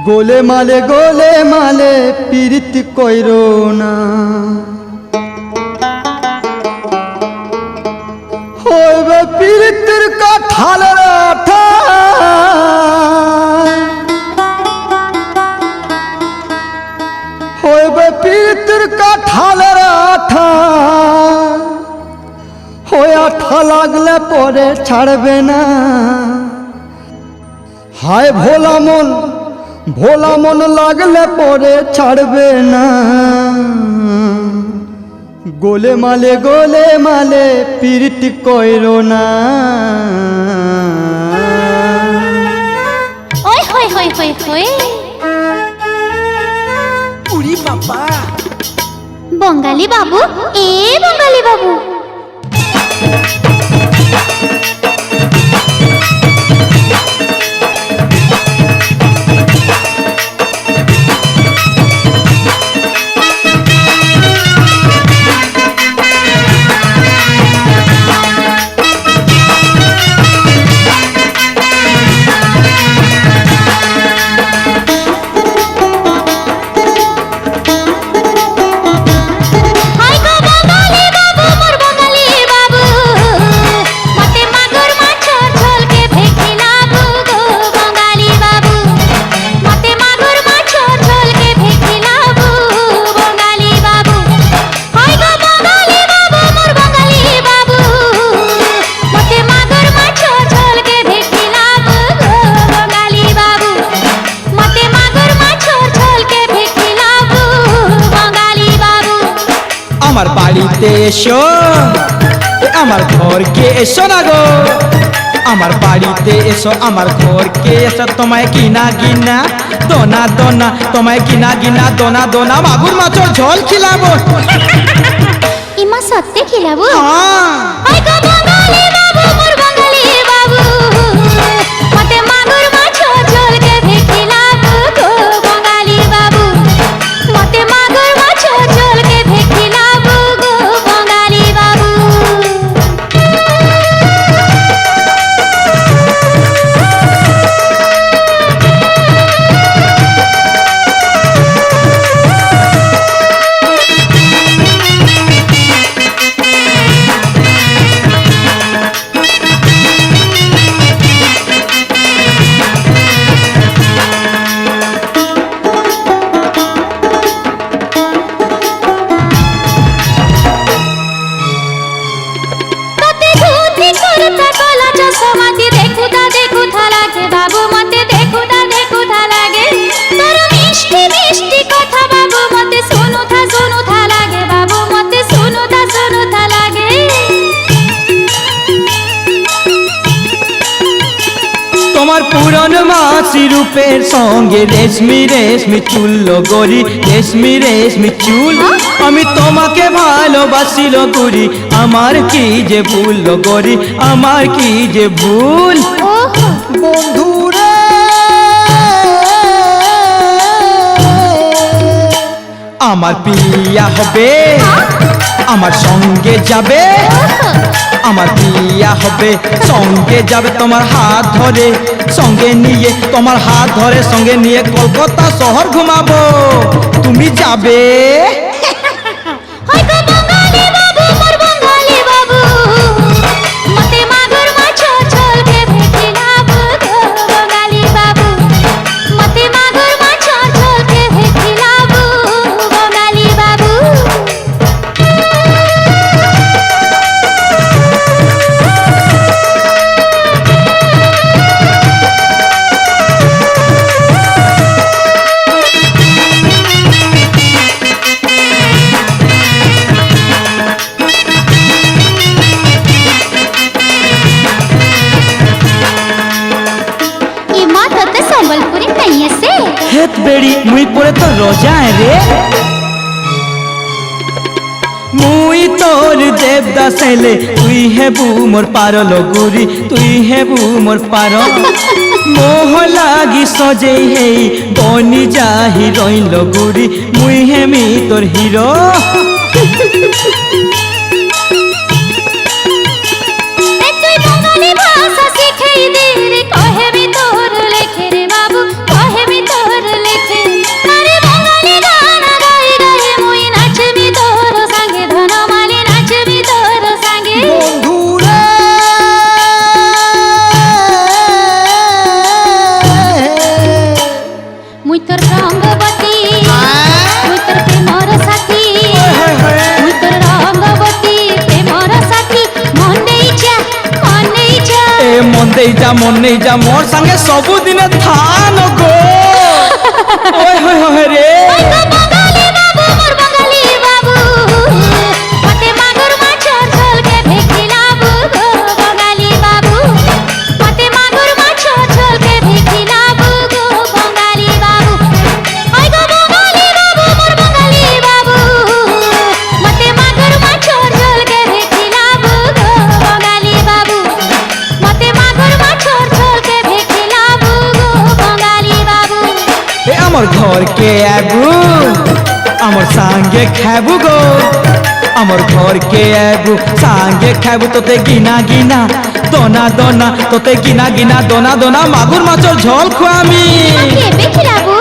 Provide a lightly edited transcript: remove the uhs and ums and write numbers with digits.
গোলে মালে প্রীতি কইরো না, হইবে প্রীতির কাঠালের আঠা, হইবে প্রীতির কাঠালের আঠা, হয়ে আঠা লাগলে পরে ছাড়বে না। হায় ভোলা মন লাগলে পরে ছাড়বে না। গোলে মালে প্রীতি কইরো না। ওই হই হই হই হই উড়ি বাবা বঙ্গালী বাবু, এ বঙ্গালী বাবু, আমার বাড়িতে এসো, আমার ঘরকে এসো না গো, আমার বাড়িতে এসো, আমার ঘরকে এসো, তোমায় কিনা গিনা দোনা দোনা, তোমায় কিনা গিনা দোনা দোনা মাগুর মাছের ঝোল খিলাবো। ইমা সত্যি খিলাবো? হ্যাঁ ওই গো বঙ্গালী বাবু, মোর বঙ্গালী বাবু, মতে মাগুর মাছ ঝোল কে ভেখিলাবো গো বঙ্গালী বাবু, মতে মাগুর মাছ ঝোল কে ভেখিলাবো গো বঙ্গালী বাবু। তোমার পুরন মাসি রূপের সঙ্গে রেশমি রেশমি চুল গরি, রেশমি রেশমি চুল, আমি তোমাকে ভালোবাসিল গরি, আমার কি যে ভুল গরি, আমার কি যে ভুল। বন্ধুরে আমার বিয়া হবে, আমার সঙ্গে যাবে, আমার বিয়া হবে, সঙ্গে যাবে, তোমার হাত ধরে সঙ্গে নিয়ে, তোমার হাত ধরে সঙ্গে নিয়ে কলকাতা শহর ঘুমাবো, তুমি যাবে? হেত বেড়ি মুই পরে তো রোজায় রে, মুই তোর দেবদাস এলে, তুই হেবু মোর পারল গুরি, তুই হেবু মোর পার, মোহ লাগি সজেই হেই বনি যা হিরোইন গুরি, মুই হেমি তোর হিরো। ভাষা শিখাই দে রে, কহেবি তোর লেখে রে বাবু, কহেবি তোর মন নেই যা মোর সঙ্গে ସବୁদিনে থান গো ওই হই হই রে ওই গো বঙ্গালী বাবু মোর বঙ্গালী বাবু মতে মাগুর মাছ ঝোলকে ভেখিলাবু গো বঙ্গালী বাবু মতে মাগুর মাছ ঝোলকে ভেখিলাবু গো বঙ্গালী বাবু ওই গো বঙ্গালী বাবু মোর বঙ্গালী বাবু মতে মাগুর মাছ ঝোলকে ভেখিলাবু গো বঙ্গালী বাবু মতে মাগুর মাছ ঝোলকে ভেখিলাবু গো বঙ্গালী বাবু এ আমার ঘর কে আবু আমার সঙ্গে খাবু গো আমার ঘর কে আবু সঙ্গে খাবু তোতে গিনা গিনা দোনা দোনা তোতে গিনা গিনা দোনা দোনা মাগুর মাছর ঝোল খুয়ামি কেবে খিলাবু